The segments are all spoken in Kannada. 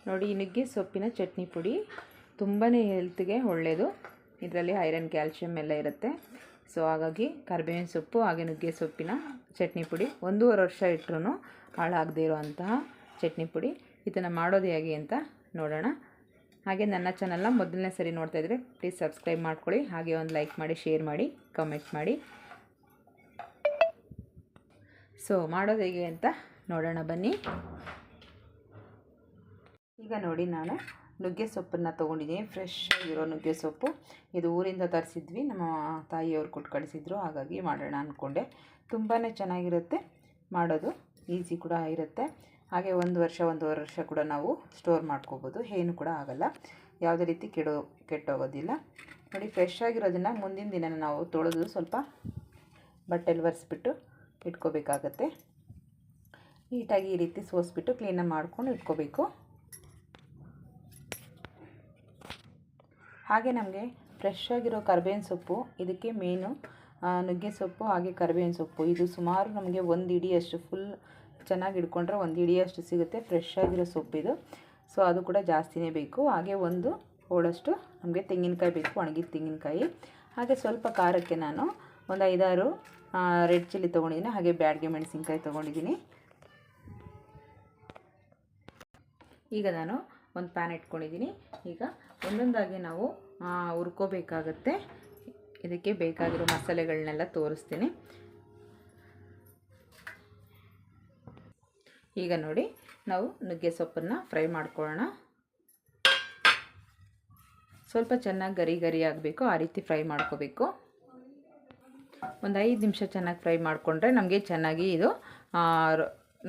ನೋಡಿ, ಈ ನುಗ್ಗೆ ಸೊಪ್ಪಿನ ಚಟ್ನಿ ಪುಡಿ ತುಂಬಾ ಹೆಲ್ತ್ಗೆ ಒಳ್ಳೆಯದು. ಇದರಲ್ಲಿ ಐರನ್, ಕ್ಯಾಲ್ಶಿಯಂ ಎಲ್ಲ ಇರುತ್ತೆ. ಸೊ ಹಾಗಾಗಿ ಕರಿಬೇವಿನ ಸೊಪ್ಪು ಹಾಗೆ ನುಗ್ಗೆ ಸೊಪ್ಪಿನ ಚಟ್ನಿ ಪುಡಿ 1.5 ವರ್ಷ ಇಟ್ಟರೂ ಹಾಳಾಗದೇ ಇರುವಂತಹ ಚಟ್ನಿ ಪುಡಿ. ಇದನ್ನು ಮಾಡೋದು ಹೇಗೆ ಅಂತ ನೋಡೋಣ. ಹಾಗೆ ನನ್ನ ಚಾನಲ್ನ ಮೊದಲನೇ ಸರಿ ನೋಡ್ತಾ ಇದ್ದರೆ ಪ್ಲೀಸ್ ಸಬ್ಸ್ಕ್ರೈಬ್ ಮಾಡ್ಕೊಳ್ಳಿ. ಹಾಗೆ ಒಂದು ಲೈಕ್ ಮಾಡಿ, ಶೇರ್ ಮಾಡಿ, ಕಮೆಂಟ್ ಮಾಡಿ. ಸೊ ಮಾಡೋದು ಹೇಗೆ ಅಂತ ನೋಡೋಣ ಬನ್ನಿ. ಈಗ ನೋಡಿ, ನಾನು ನುಗ್ಗೆ ಸೊಪ್ಪನ್ನು ತೊಗೊಂಡಿದ್ದೀನಿ. ಫ್ರೆಶ್ ಆಗಿರೋ ನುಗ್ಗೆ ಸೊಪ್ಪು. ಇದು ಊರಿಂದ ತರಿಸಿದ್ವಿ, ನಮ್ಮ ತಾಯಿಯವರು ಕೊಟ್ಟು ಕಳಿಸಿದ್ರು. ಹಾಗಾಗಿ ಮಾಡೋಣ ಅಂದ್ಕೊಂಡೆ. ತುಂಬಾ ಚೆನ್ನಾಗಿರುತ್ತೆ, ಮಾಡೋದು ಈಸಿ ಕೂಡ ಇರುತ್ತೆ. ಹಾಗೆ 1 ವರ್ಷ 1.5 ವರ್ಷ ಕೂಡ ನಾವು ಸ್ಟೋರ್ ಮಾಡ್ಕೋಬೋದು. ಏನು ಕೂಡ ಆಗೋಲ್ಲ, ಯಾವುದೇ ರೀತಿ ಕೆಟ್ಟೋಗೋದಿಲ್ಲ. ನೋಡಿ, ಫ್ರೆಶ್ ಆಗಿರೋದನ್ನು ಮುಂದಿನ ದಿನ ನಾವು ತೊಳೆದು ಸ್ವಲ್ಪ ಬಟ್ಟೆಲಿ ಒರೆಸ್ಬಿಟ್ಟು ಇಟ್ಕೋಬೇಕಾಗತ್ತೆ. ನೀಟಾಗಿ ಈ ರೀತಿ ಸೋಸಿಬಿಟ್ಟು ಕ್ಲೀನಾಗಿ ಮಾಡ್ಕೊಂಡು ಇಟ್ಕೋಬೇಕು. ಹಾಗೆ ನಮಗೆ ಫ್ರೆಶ್ ಆಗಿರೋ ಕರಿಬೇವಿನ ಸೊಪ್ಪು, ಇದಕ್ಕೆ ಮೇನು ನುಗ್ಗೆ ಸೊಪ್ಪು ಹಾಗೆ ಕರಿಬೇವಿನ ಸೊಪ್ಪು. ಇದು ಸುಮಾರು ನಮಗೆ 1 ಹಿಡಿಯಷ್ಟು, ಫುಲ್ ಚೆನ್ನಾಗಿ ಹಿಡ್ಕೊಂಡ್ರೆ 1 ಹಿಡಿಯಷ್ಟು ಸಿಗುತ್ತೆ ಫ್ರೆಶ್ ಆಗಿರೋ ಸೊಪ್ಪಿದು. ಸೊ ಅದು ಕೂಡ ಜಾಸ್ತಿನೇ ಬೇಕು. ಹಾಗೆ 1 ಹೋಳಷ್ಟು ನಮಗೆ ತೆಂಗಿನಕಾಯಿ ಬೇಕು, ಒಣಗಿದ ತೆಂಗಿನಕಾಯಿ. ಹಾಗೆ ಸ್ವಲ್ಪ ಖಾರಕ್ಕೆ ನಾನು ಒಂದು 5-6 ರೆಡ್ ಚಿಲ್ಲಿ ತೊಗೊಂಡಿದ್ದೀನಿ. ಹಾಗೆ ಬ್ಯಾಡಗೆ ಮೆಣಸಿನ್ಕಾಯಿ ತೊಗೊಂಡಿದ್ದೀನಿ. ಈಗ ನಾನು ಒಂದು ಪ್ಯಾನ್ ಇಟ್ಕೊಂಡಿದ್ದೀನಿ. ಈಗ ಒಂದೊಂದಾಗಿ ನಾವು ಹುರ್ಕೋಬೇಕಾಗತ್ತೆ. ಇದಕ್ಕೆ ಬೇಕಾಗಿರೋ ಮಸಾಲೆಗಳನ್ನೆಲ್ಲ ತೋರಿಸ್ತೀನಿ. ಈಗ ನೋಡಿ, ನಾವು ನುಗ್ಗೆ ಸೊಪ್ಪನ್ನು ಫ್ರೈ ಮಾಡ್ಕೊಳ್ಳೋಣ. ಸ್ವಲ್ಪ ಚೆನ್ನಾಗಿ ಗರಿ ಗರಿ ಆಗಬೇಕು, ಆ ರೀತಿ ಫ್ರೈ ಮಾಡ್ಕೋಬೇಕು. ಒಂದು 5 ನಿಮಿಷ ಚೆನ್ನಾಗಿ ಫ್ರೈ ಮಾಡಿಕೊಂಡ್ರೆ ನಮಗೆ ಚೆನ್ನಾಗಿ ಇದು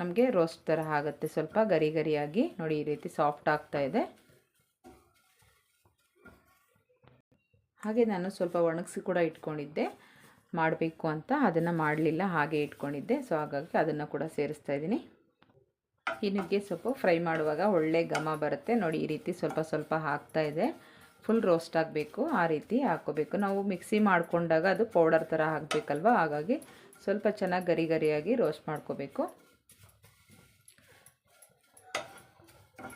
ನಮಗೆ ರೋಸ್ಟ್ ಥರ ಆಗುತ್ತೆ. ಸ್ವಲ್ಪ ಗರಿ ಗರಿಯಾಗಿ ನೋಡಿ, ಈ ರೀತಿ ಸಾಫ್ಟ್ ಆಗ್ತಾ ಇದೆ. ಹಾಗೆ ನಾನು ಸ್ವಲ್ಪ ಒಣಗಿಸಿ ಕೂಡ ಇಟ್ಕೊಂಡಿದ್ದೆ ಮಾಡಬೇಕು ಅಂತ, ಅದನ್ನು ಮಾಡಲಿಲ್ಲ, ಹಾಗೆ ಇಟ್ಕೊಂಡಿದ್ದೆ. ಸೊ ಹಾಗಾಗಿ ಅದನ್ನು ಕೂಡ ಸೇರಿಸ್ತಾ ಇದ್ದೀನಿ. ಈ ನುಗ್ಗೆ ಸೊಪ್ಪು ಫ್ರೈ ಮಾಡುವಾಗ ಒಳ್ಳೆ ಘಮ ಬರುತ್ತೆ. ನೋಡಿ, ಈ ರೀತಿ ಸ್ವಲ್ಪ ಸ್ವಲ್ಪ ಹಾಕ್ತಾ ಇದೆ. ಫುಲ್ ರೋಸ್ಟ್ ಆಗಬೇಕು, ಆ ರೀತಿ ಹಾಕ್ಕೋಬೇಕು. ನಾವು ಮಿಕ್ಸಿ ಮಾಡಿಕೊಂಡಾಗ ಅದು ಪೌಡರ್ ಥರ ಹಾಕಬೇಕಲ್ವ, ಹಾಗಾಗಿ ಸ್ವಲ್ಪ ಚೆನ್ನಾಗಿ ಗರಿ ಗರಿಯಾಗಿ ರೋಸ್ಟ್ ಮಾಡ್ಕೋಬೇಕು.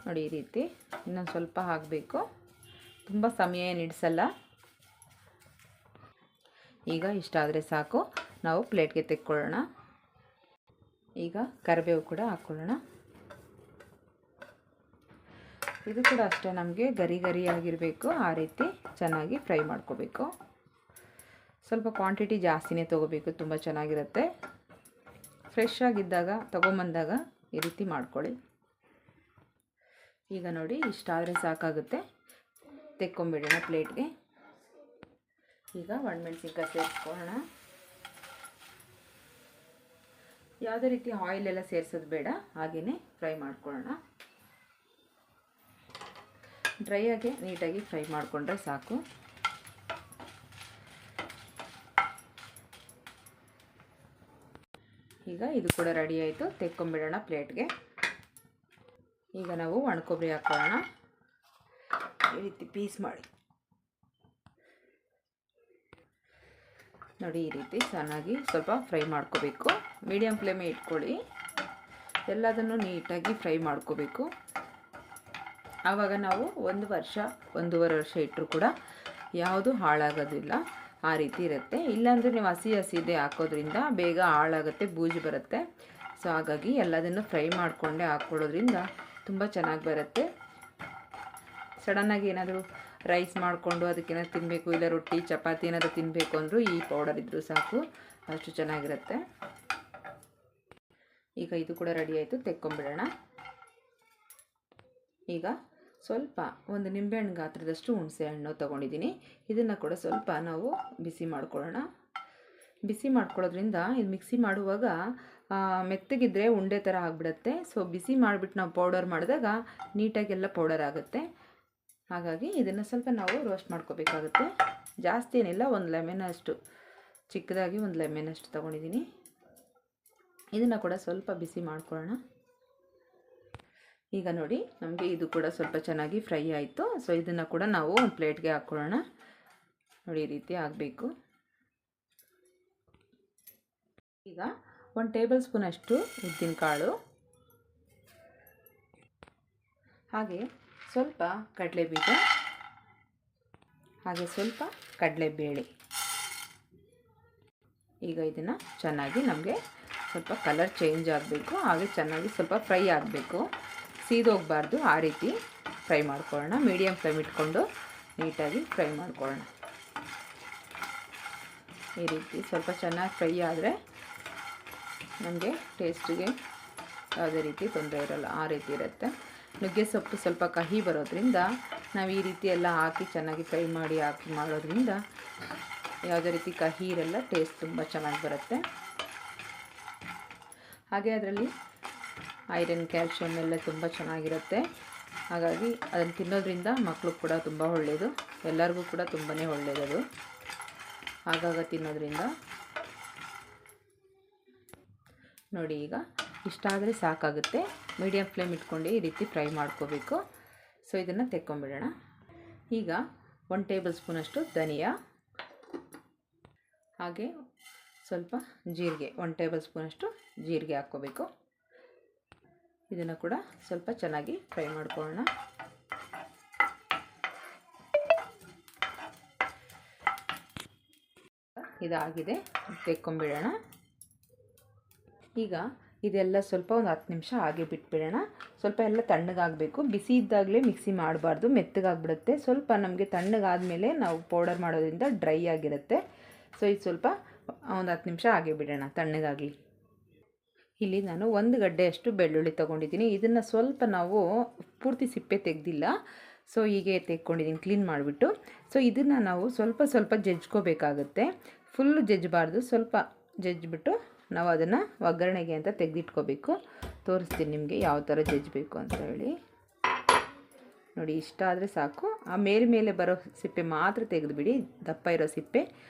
ನೋಡಿ, ಈ ರೀತಿ ಇನ್ನೊಂದು ಸ್ವಲ್ಪ ಹಾಕಬೇಕು. ತುಂಬ ಸಮಯ ಏನು ಹಿಡಿಸಲ್ಲ. ಈಗ ಇಷ್ಟಾದರೆ ಸಾಕು, ನಾವು ಪ್ಲೇಟ್ಗೆ ತೆಕ್ಕೊಳ್ಳೋಣ. ಈಗ ಕರಿಬೇವು ಕೂಡ ಹಾಕ್ಕೊಳ್ಳೋಣ. ಇದು ಕೂಡ ಅಷ್ಟೇ, ನಮಗೆ ಗರಿ ಗರಿಯಾಗಿರಬೇಕು, ಆ ರೀತಿ ಚೆನ್ನಾಗಿ ಫ್ರೈ ಮಾಡ್ಕೋಬೇಕು. ಸ್ವಲ್ಪ ಕ್ವಾಂಟಿಟಿ ಜಾಸ್ತಿನೇ ತೊಗೋಬೇಕು, ತುಂಬ ಚೆನ್ನಾಗಿರುತ್ತೆ. ಫ್ರೆಶ್ ಆಗಿದ್ದಾಗ ತೊಗೊಂಬಂದಾಗ ಈ ರೀತಿ ಮಾಡ್ಕೊಳ್ಳಿ. ಈಗ ನೋಡಿ, ಇಷ್ಟಾದರೆ ಸಾಕಾಗುತ್ತೆ. ತೆಕ್ಕೊಂಬಿಡೋಣ ಪ್ಲೇಟ್ಗೆ. ಈಗ ಒಣಮೆಣಸಿನ್ಕಾಯಿ ಸೇರಿಸ್ಕೊಳ್ಳೋಣ. ಯಾವುದೇ ರೀತಿ ಆಯಿಲೆಲ್ಲ ಸೇರಿಸೋದು ಬೇಡ, ಹಾಗೆಯೇ ಫ್ರೈ ಮಾಡ್ಕೊಳ್ಳೋಣ. ಡ್ರೈ ಆಗಿ ನೀಟಾಗಿ ಫ್ರೈ ಮಾಡಿಕೊಂಡ್ರೆ ಸಾಕು. ಈಗ ಇದು ಕೂಡ ರೆಡಿ ಆಯಿತು, ತೆಕ್ಕೊಂಬಿಡೋಣ ಪ್ಲೇಟ್ಗೆ. ಈಗ ನಾವು ಒಣಕೊಬ್ಬರಿ ಹಾಕ್ಕೊಳ್ಳೋಣ. ಈ ರೀತಿ ಪೀಸ್ ಮಾಡಿ ನೋಡಿ, ಈ ರೀತಿ ಚೆನ್ನಾಗಿ ಸ್ವಲ್ಪ ಫ್ರೈ ಮಾಡ್ಕೋಬೇಕು. ಮೀಡಿಯಮ್ ಫ್ಲೇಮೇ ಇಟ್ಕೊಳ್ಳಿ. ಎಲ್ಲದನ್ನು ನೀಟಾಗಿ ಫ್ರೈ ಮಾಡ್ಕೋಬೇಕು. ಆವಾಗ ನಾವು 1 ವರ್ಷ 1.5 ವರ್ಷ ಇಟ್ಟರೂ ಕೂಡ ಯಾವುದು ಹಾಳಾಗೋದಿಲ್ಲ, ಆ ರೀತಿ ಇರುತ್ತೆ. ಇಲ್ಲಾಂದರೆ ನೀವು ಹಸಿದೇ ಹಾಕೋದ್ರಿಂದ ಬೇಗ ಹಾಳಾಗುತ್ತೆ, ಬೂಜು ಬರುತ್ತೆ. ಸೊ ಹಾಗಾಗಿ ಎಲ್ಲದನ್ನು ಫ್ರೈ ಮಾಡಿಕೊಂಡೇ ಹಾಕ್ಕೊಳ್ಳೋದ್ರಿಂದ ತುಂಬ ಚೆನ್ನಾಗಿ ಬರುತ್ತೆ. ಸಡನ್ನಾಗಿ ಏನಾದರೂ ರೈಸ್ ಮಾಡಿಕೊಂಡು ಅದಕ್ಕೇನಾದ್ರು ತಿನ್ನಬೇಕು, ಇಲ್ಲ ರೊಟ್ಟಿ ಚಪಾತಿ ಏನಾದರೂ ತಿನ್ನಬೇಕು ಅಂದರೂ ಈ ಪೌಡರ್ ಇದ್ದರೂ ಸಾಕು, ಅಷ್ಟು ಚೆನ್ನಾಗಿರುತ್ತೆ. ಈಗ ಇದು ಕೂಡ ರೆಡಿ ಆಯಿತು, ತೆಕ್ಕೊಂಬಿಡೋಣ. ಈಗ ಸ್ವಲ್ಪ ಒಂದು ನಿಂಬೆಹಣ್ಣು ಗಾತ್ರದಷ್ಟು ಹುಣಸೆ ಹಣ್ಣು ತೊಗೊಂಡಿದ್ದೀನಿ. ಇದನ್ನು ಕೂಡ ಸ್ವಲ್ಪ ನಾವು ಬಿಸಿ ಮಾಡ್ಕೊಳ್ಳೋಣ. ಬಿಸಿ ಮಾಡ್ಕೊಳ್ಳೋದ್ರಿಂದ ಇದು ಮಿಕ್ಸಿ ಮಾಡುವಾಗ ಮೆತ್ತಗಿದ್ರೆ ಉಂಡೆ ಥರ ಆಗಿಬಿಡುತ್ತೆ. ಸೊ ಬಿಸಿ ಮಾಡಿಬಿಟ್ಟು ನಾವು ಪೌಡರ್ ಮಾಡಿದಾಗ ನೀಟಾಗೆಲ್ಲ ಪೌಡರ್ ಆಗುತ್ತೆ. ಹಾಗಾಗಿ ಇದನ್ನು ಸ್ವಲ್ಪ ನಾವು ರೋಸ್ಟ್ ಮಾಡ್ಕೋಬೇಕಾಗುತ್ತೆ. ಜಾಸ್ತಿ ಏನಿಲ್ಲ, ಒಂದು ಲೆಮನ್ ಅಷ್ಟು, ಚಿಕ್ಕದಾಗಿ ಒಂದು ಲೆಮನ್ ಅಷ್ಟು ತೊಗೊಂಡಿದ್ದೀನಿ. ಇದನ್ನು ಕೂಡ ಸ್ವಲ್ಪ ಬಿಸಿ ಮಾಡ್ಕೊಳ್ಳೋಣ. ಈಗ ನೋಡಿ, ನಮಗೆ ಇದು ಕೂಡ ಸ್ವಲ್ಪ ಚೆನ್ನಾಗಿ ಫ್ರೈ ಆಯಿತು. ಸೊ ಇದನ್ನು ಕೂಡ ನಾವು ಒಂದು ಪ್ಲೇಟ್ಗೆ ಹಾಕ್ಕೊಳ್ಳೋಣ. ನೋಡಿ, ಈ ರೀತಿ ಆಗಬೇಕು. ಈಗ 1 ಟೇಬಲ್ ಸ್ಪೂನ್ ಅಷ್ಟು ಉದ್ದಿನಕಾಳು, ಹಾಗೆ ಸ್ವಲ್ಪ ಕಡಲೆಬೀಜ, ಹಾಗೆ ಸ್ವಲ್ಪ ಕಡಲೆಬೇಳೆ. ಈಗ ಇದನ್ನು ಚೆನ್ನಾಗಿ ನಮಗೆ ಸ್ವಲ್ಪ ಕಲರ್ ಚೇಂಜ್ ಆಗಬೇಕು, ಹಾಗೆ ಚೆನ್ನಾಗಿ ಸ್ವಲ್ಪ ಫ್ರೈ ಆಗಬೇಕು, ಸೀದೋಗಬಾರ್ದು. ಆ ರೀತಿ ಫ್ರೈ ಮಾಡ್ಕೊಳ್ಳೋಣ. ಮೀಡಿಯಮ್ ಫ್ಲೇಮ್ ಇಟ್ಕೊಂಡು ನೀಟಾಗಿ ಫ್ರೈ ಮಾಡ್ಕೊಳ್ಳೋಣ. ಈ ರೀತಿ ಸ್ವಲ್ಪ ಚೆನ್ನಾಗಿ ಫ್ರೈ ಆದರೆ ನಮಗೆ ಟೇಸ್ಟಿಗೆ ಯಾವುದೇ ರೀತಿ ತೊಂದರೆ ಇರೋಲ್ಲ. ಆ ರೀತಿ ಇರುತ್ತೆ. ನುಗ್ಗೆ ಸೊಪ್ಪು ಸ್ವಲ್ಪ ಕಹಿ ಬರೋದ್ರಿಂದ ನಾವು ಈ ರೀತಿ ಎಲ್ಲ ಹಾಕಿ ಚೆನ್ನಾಗಿ ಫ್ರೈ ಮಾಡಿ ಮಾಡೋದ್ರಿಂದ ಯಾವುದೇ ರೀತಿ ಕಹಿ ಇರಲ್ಲ, ಟೇಸ್ಟ್ ತುಂಬ ಚೆನ್ನಾಗಿ ಬರುತ್ತೆ. ಹಾಗೆ ಅದರಲ್ಲಿ ಐರನ್, ಕ್ಯಾಲ್ಶಿಯಮ್ ಎಲ್ಲ ತುಂಬ ಚೆನ್ನಾಗಿರುತ್ತೆ. ಹಾಗಾಗಿ ಅದನ್ನು ತಿನ್ನೋದ್ರಿಂದ ಮಕ್ಕಳು ಕೂಡ ತುಂಬ ಒಳ್ಳೆಯದು, ಎಲ್ಲರಿಗೂ ಕೂಡ ತುಂಬಾ ಒಳ್ಳೆಯದು ಆಗಾಗ ತಿನ್ನೋದ್ರಿಂದ. ನೋಡಿ, ಈಗ ಇಷ್ಟಾದರೆ ಸಾಕಾಗುತ್ತೆ. ಮೀಡಿಯಮ್ ಫ್ಲೇಮ್ ಇಟ್ಕೊಂಡು ಈ ರೀತಿ ಫ್ರೈ ಮಾಡ್ಕೋಬೇಕು. ಸೊ ಇದನ್ನು ತೆಕ್ಕೊಂಬಿಡೋಣ. ಈಗ 1 ಟೇಬಲ್ ಸ್ಪೂನಷ್ಟು ಧನಿಯಾ, ಹಾಗೆ ಸ್ವಲ್ಪ ಜೀರಿಗೆ, 1 ಟೇಬಲ್ ಸ್ಪೂನಷ್ಟು ಜೀರಿಗೆ ಹಾಕ್ಕೋಬೇಕು. ಇದನ್ನು ಕೂಡ ಸ್ವಲ್ಪ ಚೆನ್ನಾಗಿ ಫ್ರೈ ಮಾಡ್ಕೊಳ್ಳೋಣ. ಇದಾಗಿದೆ, ತೆಕ್ಕೊಂಬಿಡೋಣ. ಈಗ ಇದೆಲ್ಲ ಸ್ವಲ್ಪ ಒಂದು 10 ನಿಮಿಷ ಹಾಗೆ ಬಿಟ್ಬಿಡೋಣ. ಸ್ವಲ್ಪ ಎಲ್ಲ ತಣ್ಣಗಾಗಬೇಕು. ಬಿಸಿ ಇದ್ದಾಗಲೇ ಮಿಕ್ಸಿ ಮಾಡಬಾರ್ದು, ಮೆತ್ತಗಾಗ್ಬಿಡುತ್ತೆ. ಸ್ವಲ್ಪ ನಮಗೆ ತಣ್ಣಗಾದಮೇಲೆ ನಾವು ಪೌಡರ್ ಮಾಡೋದ್ರಿಂದ ಡ್ರೈ ಆಗಿರುತ್ತೆ. ಸೊ ಇದು ಸ್ವಲ್ಪ ಒಂದು 10 ನಿಮಿಷ ಹಾಗೆ ಬಿಡೋಣ, ತಣ್ಣಗಾಗಿ. ಇಲ್ಲಿ ನಾನು 1 ಗಡ್ಡೆಯಷ್ಟು ಬೆಳ್ಳುಳ್ಳಿ ತೊಗೊಂಡಿದ್ದೀನಿ. ಇದನ್ನು ಸ್ವಲ್ಪ ನಾವು ಪೂರ್ತಿ ಸಿಪ್ಪೆ ತೆಗೆದಿಲ್ಲ, ಸೊ ಹೀಗೆ ತೆಕ್ಕೊಂಡಿದ್ದೀನಿ ಕ್ಲೀನ್ ಮಾಡಿಬಿಟ್ಟು. ಸೊ ಇದನ್ನು ನಾವು ಸ್ವಲ್ಪ ಸ್ವಲ್ಪ ಜಜ್ಕೋಬೇಕಾಗುತ್ತೆ. ಫುಲ್ಲು ಜಜ್ಜಬಾರ್ದು, ಸ್ವಲ್ಪ ಜಜ್ಜಿಬಿಟ್ಟು ನಾವು ಅದನ್ನು ಒಗ್ಗರಣೆಗೆ ಅಂತ ತೆಗೆದಿಟ್ಕೋಬೇಕು. ತೋರಿಸ್ತೀನಿ ನಿಮಗೆ ಯಾವ ಥರ ಜಜ್ಜಬೇಕು ಅಂತ ಹೇಳಿ. ನೋಡಿ, ಇಷ್ಟ ಆದರೆ ಸಾಕು. ಆ ಮೇಲೆ ಬರೋ ಸಿಪ್ಪೆ ಮಾತ್ರ ತೆಗೆದುಬಿಡಿ, ದಪ್ಪ ಇರೋ ಸಿಪ್ಪೆ.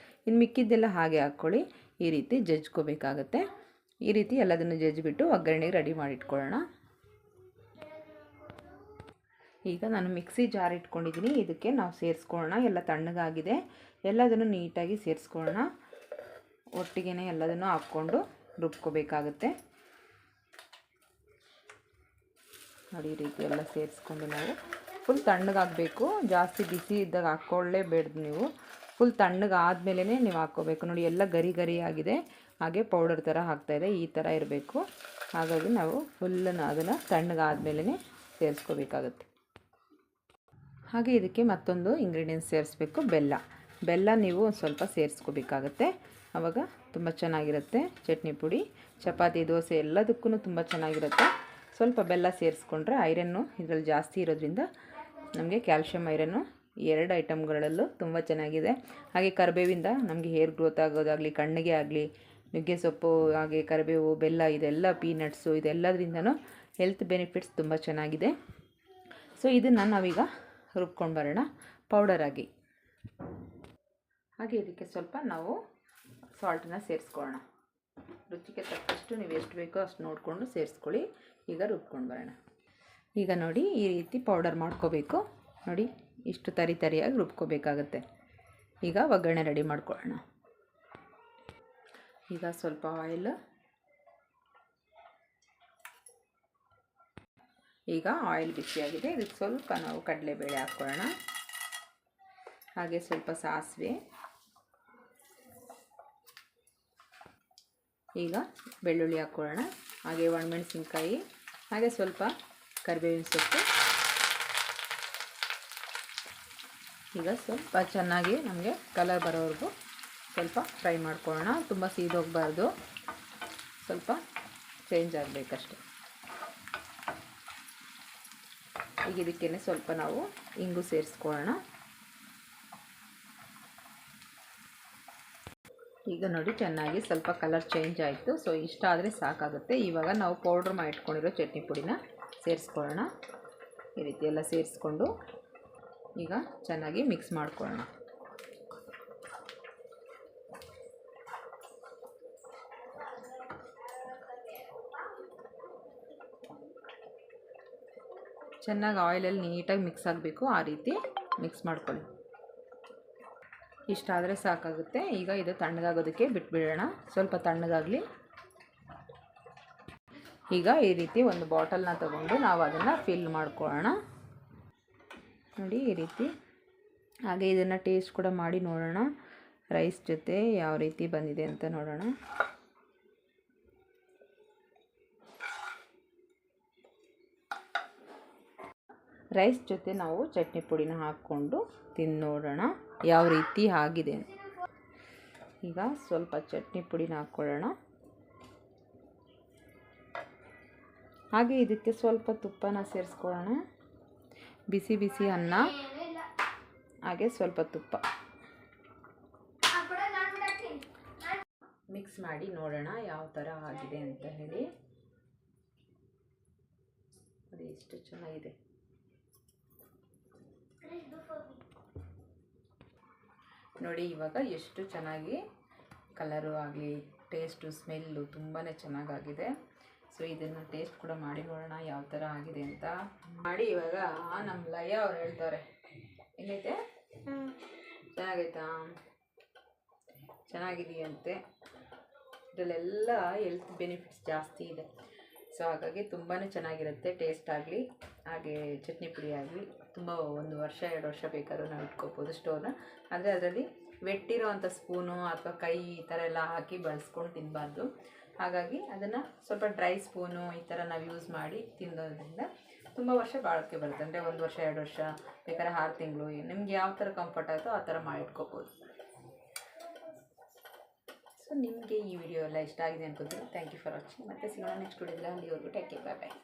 ಇನ್ನು ಮಿಕ್ಕಿದ್ದೆಲ್ಲ ಹಾಗೆ ಹಾಕ್ಕೊಳ್ಳಿ. ಈ ರೀತಿ ಜಜ್ಕೋಬೇಕಾಗತ್ತೆ. ಈ ರೀತಿ ಎಲ್ಲದನ್ನು ಜಜ್ಜಿಬಿಟ್ಟು ಒಗ್ಗರಣೆಗೆ ರೆಡಿ ಮಾಡಿಟ್ಕೊಳ್ಳೋಣ. ಈಗ ನಾನು ಮಿಕ್ಸಿ ಜಾರ್ ಇಟ್ಕೊಂಡಿದ್ದೀನಿ, ಇದಕ್ಕೆ ನಾವು ಸೇರಿಸ್ಕೊಳ್ಳೋಣ. ಎಲ್ಲ ತಣ್ಣಗಾಗಿದೆ, ಎಲ್ಲದನ್ನು ನೀಟಾಗಿ ಸೇರಿಸ್ಕೊಳ್ಳೋಣ. ಒಟ್ಟಿಗೆ ಎಲ್ಲದನ್ನು ಹಾಕ್ಕೊಂಡು ರುಬ್ಕೋಬೇಕಾಗುತ್ತೆ. ನೋಡಿ, ಈ ರೀತಿ ಎಲ್ಲ ಸೇರಿಸ್ಕೊಂಡು ನಾವು ಫುಲ್ ತಣ್ಣಗಾಗಬೇಕು. ಜಾಸ್ತಿ ಬಿಸಿ ಇದ್ದಾಗ ಹಾಕ್ಕೊಳ್ಳೇಬೇಡ್ದು ನೀವು. ಫುಲ್ ತಣ್ಣಗಾದ್ಮೇಲೆ ನೀವು ಹಾಕ್ಕೋಬೇಕು. ನೋಡಿ, ಎಲ್ಲ ಗರಿ ಗರಿ ಆಗಿದೆ, ಹಾಗೆ ಪೌಡರ್ ಥರ ಆಗ್ತಾಯಿದೆ. ಈ ಥರ ಇರಬೇಕು. ಹಾಗಾಗಿ ನಾವು ಫುಲ್ಲನ್ನು ಅದನ್ನು ತಣ್ಣಗಾದ್ಮೇಲೆ ಸೇರಿಸ್ಕೋಬೇಕಾಗತ್ತೆ. ಹಾಗೆ ಇದಕ್ಕೆ ಮತ್ತೊಂದು ಇಂಗ್ರೀಡಿಯೆಂಟ್ಸ್ ಸೇರಿಸ್ಬೇಕು, ಬೆಲ್ಲ ನೀವು ಒಂದು ಸ್ವಲ್ಪ ಸೇರಿಸ್ಕೋಬೇಕಾಗತ್ತೆ. ಆವಾಗ ತುಂಬ ಚೆನ್ನಾಗಿರುತ್ತೆ. ಚಟ್ನಿ ಪುಡಿ, ಚಪಾತಿ, ದೋಸೆ ಎಲ್ಲದಕ್ಕೂ ತುಂಬ ಚೆನ್ನಾಗಿರುತ್ತೆ. ಸ್ವಲ್ಪ ಬೆಲ್ಲ ಸೇರಿಸ್ಕೊಂಡ್ರೆ ಐರನ್ನು ಇದರಲ್ಲಿ ಜಾಸ್ತಿ ಇರೋದ್ರಿಂದ ನಮಗೆ ಕ್ಯಾಲ್ಶಿಯಂ, ಐರನ್ನು 2 ಐಟಮ್ಗಳಲ್ಲೂ ತುಂಬ ಚೆನ್ನಾಗಿದೆ. ಹಾಗೆ ಕರಿಬೇವಿಂದ ನಮಗೆ ಹೇರ್ ಗ್ರೋತ್ ಆಗೋದಾಗಲಿ, ಕಣ್ಣಿಗೆ ಆಗಲಿ, ನುಗ್ಗೆ ಸೊಪ್ಪು, ಹಾಗೆ ಕರಿಬೇವು, ಬೆಲ್ಲ, ಇದೆಲ್ಲ ಪೀನಟ್ಸು, ಇದೆಲ್ಲದ್ರಿಂದನೂ ಹೆಲ್ತ್ ಬೆನಿಫಿಟ್ಸ್ ತುಂಬ ಚೆನ್ನಾಗಿದೆ. ಸೊ ಇದನ್ನು ನಾವೀಗ ರುಬ್ಕೊಂಡು ಬರೋಣ ಪೌಡರಾಗಿ. ಹಾಗೆ ಇದಕ್ಕೆ ಸ್ವಲ್ಪ ನಾವು ಸಾಲ್ಟನ್ನ ಸೇರಿಸ್ಕೊಳ್ಳೋಣ. ರುಚಿಗೆ ತಕ್ಕಷ್ಟು ನೀವು ಎಷ್ಟು ಬೇಕೋ ಅಷ್ಟು ನೋಡಿಕೊಂಡು ಸೇರಿಸ್ಕೊಳ್ಳಿ. ಈಗ ರುಬ್ಕೊಂಡು ಬರೋಣ. ಈಗ ನೋಡಿ, ಈ ರೀತಿ ಪೌಡರ್ ಮಾಡ್ಕೋಬೇಕು. ನೋಡಿ, ಇಷ್ಟು ತರಿಯಾಗಿ ರುಬ್ಕೋಬೇಕಾಗತ್ತೆ. ಈಗ ಒಗ್ಗರಣೆ ರೆಡಿ ಮಾಡ್ಕೊಳ್ಳೋಣ. ಈಗ ಸ್ವಲ್ಪ ಆಯಿಲ್, ಈಗ ಆಯಿಲ್ ಬಿಸಿಯಾಗಿದೆ. ಇದಕ್ಕೆ ಸ್ವಲ್ಪ ನಾವು ಕಡಲೆಬೇಳೆ ಹಾಕ್ಕೊಳ್ಳೋಣ. ಹಾಗೆ ಸ್ವಲ್ಪ ಸಾಸಿವೆ, ಈಗ ಬೆಳ್ಳುಳ್ಳಿ ಹಾಕ್ಕೊಳ್ಳೋಣ. ಹಾಗೆ ಒಣಮೆಣಸಿನ್ಕಾಯಿ, ಹಾಗೆ ಸ್ವಲ್ಪ ಕರಿಬೇವಿನ ಸೊಪ್ಪು. ಈಗ ಸ್ವಲ್ಪ ಚೆನ್ನಾಗಿ ನಮಗೆ ಕಲರ್ ಬರೋವರೆಗೂ ಸ್ವಲ್ಪ ಫ್ರೈ ಮಾಡ್ಕೊಳ್ಳೋಣ. ತುಂಬ ಸೀದೋಗಬಾರ್ದು, ಸ್ವಲ್ಪ ಚೇಂಜ್ ಆಗಬೇಕಷ್ಟೆ. ಈಗ ಇದಕ್ಕೇ ಸ್ವಲ್ಪ ನಾವು ಇಂಗು ಸೇರಿಸ್ಕೊಳ್ಳೋಣ. ಈಗ ನೋಡಿ, ಚೆನ್ನಾಗಿ ಸ್ವಲ್ಪ ಕಲರ್ ಚೇಂಜ್ ಆಯಿತು. ಸೊ ಇಷ್ಟ ಆದರೆ ಸಾಕಾಗುತ್ತೆ. ಇವಾಗ ನಾವು ಪೌಡ್ರ್ ಮಾಡಿ ಇಟ್ಕೊಂಡಿರೋ ಚಟ್ನಿ ಪುಡಿನ ಸೇರಿಸ್ಕೊಳ್ಳೋಣ. ಈ ರೀತಿ ಎಲ್ಲ ಸೇರಿಸ್ಕೊಂಡು ಈಗ ಚೆನ್ನಾಗಿ ಮಿಕ್ಸ್ ಮಾಡ್ಕೊಳ್ಳೋಣ. ಚೆನ್ನಾಗಿ ಆಯಿಲಲ್ಲಿ ನೀಟಾಗಿ ಮಿಕ್ಸ್ ಆಗಬೇಕು. ಆ ರೀತಿ ಮಿಕ್ಸ್ ಮಾಡ್ಕೊಳ್ಳಿ. ಇಷ್ಟ ಆದರೆ ಸಾಕಾಗುತ್ತೆ. ಈಗ ಇದು ತಣ್ಣಗಾಗೋದಕ್ಕೆ ಬಿಟ್ಬಿಡೋಣ, ಸ್ವಲ್ಪ ತಣ್ಣಗಾಗಲಿ. ಈಗ ಈ ರೀತಿ ಒಂದು ಬಾಟಲ್ನ ತಗೊಂಡು ನಾವು ಅದನ್ನು ಫಿಲ್ ಮಾಡ್ಕೊಳ್ಳೋಣ. ನೋಡಿ ಈ ರೀತಿ. ಹಾಗೆ ಇದನ್ನು ಟೇಸ್ಟ್ ಕೂಡ ಮಾಡಿ ನೋಡೋಣ, ರೈಸ್ ಜೊತೆ ಯಾವ ರೀತಿ ಬಂದಿದೆ ಅಂತ ನೋಡೋಣ. ರೈಸ್ ಜೊತೆ ನಾವು ಚಟ್ನಿ ಪುಡಿನ ಹಾಕ್ಕೊಂಡು ತಿಂದು ನೋಡೋಣ ಯಾವ ರೀತಿ ಆಗಿದೆ. ಈಗ ಸ್ವಲ್ಪ ಚಟ್ನಿ ಪುಡಿನ ಹಾಕ್ಕೊಳ್ಳೋಣ. ಹಾಗೆ ಇದಕ್ಕೆ ಸ್ವಲ್ಪ ತುಪ್ಪನ ಸೇರಿಸ್ಕೊಳ್ಳೋಣ. ಬಿಸಿ ಬಿಸಿ ಅನ್ನ ಹಾಗೆ ಸ್ವಲ್ಪ ತುಪ್ಪ ಮಿಕ್ಸ್ ಮಾಡಿ ನೋಡೋಣ ಯಾವ ಥರ ಆಗಿದೆ ಅಂತ ಹೇಳಿ. ಅದು ಎಷ್ಟು ಚೆನ್ನಾಗಿದೆ. ನೋಡಿ ಇವಾಗ ಎಷ್ಟು ಚೆನ್ನಾಗಿ ಕಲರು ಆಗಲಿ ಟೇಸ್ಟು ಸ್ಮೆಲ್ಲು ತುಂಬಾ ಚೆನ್ನಾಗಾಗಿದೆ. ಸೊ ಇದನ್ನು ಟೇಸ್ಟ್ ಕೂಡ ಮಾಡಿ ನೋಡೋಣ ಯಾವ ಥರ ಆಗಿದೆ ಅಂತ ಮಾಡಿ. ಇವಾಗ ನಮ್ಮ ಲಯ ಅವ್ರು ಹೇಳ್ತಾರೆ, ಹೆಂಗೈತೆ, ಚೆನ್ನಾಗೈತಾ? ಚೆನ್ನಾಗಿದೆಯಂತೆ. ಇದರಲ್ಲೆಲ್ಲ ಹೆಲ್ತ್ ಬೆನಿಫಿಟ್ಸ್ ಜಾಸ್ತಿ ಇದೆ. ಸೊ ಹಾಗಾಗಿ ತುಂಬಾ ಚೆನ್ನಾಗಿರುತ್ತೆ ಟೇಸ್ಟ್ ಆಗಲಿ ಹಾಗೆ ಚಟ್ನಿ ಪುಡಿ ಆಗಲಿ. ತುಂಬ 1 ವರ್ಷ 2 ವರ್ಷ ಬೇಕಾದ್ರೂ ನಾವು ಇಟ್ಕೋಬೋದು ಸ್ಟೋರ್ನ. ಆದರೆ ಅದರಲ್ಲಿ ವೆಟ್ಟಿರೋ ಅಂಥ ಸ್ಪೂನು ಅಥವಾ ಕೈ ಈ ಥರ ಎಲ್ಲ ಹಾಕಿ ಬಳಸ್ಕೊಂಡು ತಿನ್ನಬಾರ್ದು. ಹಾಗಾಗಿ ಅದನ್ನು ಸ್ವಲ್ಪ ಡ್ರೈ ಸ್ಪೂನು ಈ ಥರ ನಾವು ಯೂಸ್ ಮಾಡಿ ತಿನ್ನೋದ್ರಿಂದ ತುಂಬ ವರ್ಷ ಬಾಳಕ್ಕೆ ಬರುತ್ತೆ. ಅಂದರೆ 1 ವರ್ಷ 2 ವರ್ಷ ಬೇಕಾದ್ರೆ 6 ತಿಂಗಳು ನಿಮ್ಗೆ ಯಾವ ಥರ ಕಂಫರ್ಟ್ ಆಗುತ್ತೋ ಆ ಥರ ಮಾಡಿಟ್ಕೋಬೋದು. ಸೊ ನಿಮಗೆ ಈ ವಿಡಿಯೋ ಎಲ್ಲ ಇಷ್ಟ ಆಗಿದೆ ಅನ್ಕೋತೀನಿ. Thank you for watching. ಮತ್ತೆ ಸಿಗೋಣ ನೆಕ್ಸ್ಟ್ ವಿಡಿಯೋದಲ್ಲಿ. ಅಲ್ಲಿವರೆಗೂ ಟೇಕ್ ಕೇರ್, ಬಾಯ್ ಬಾಯ್.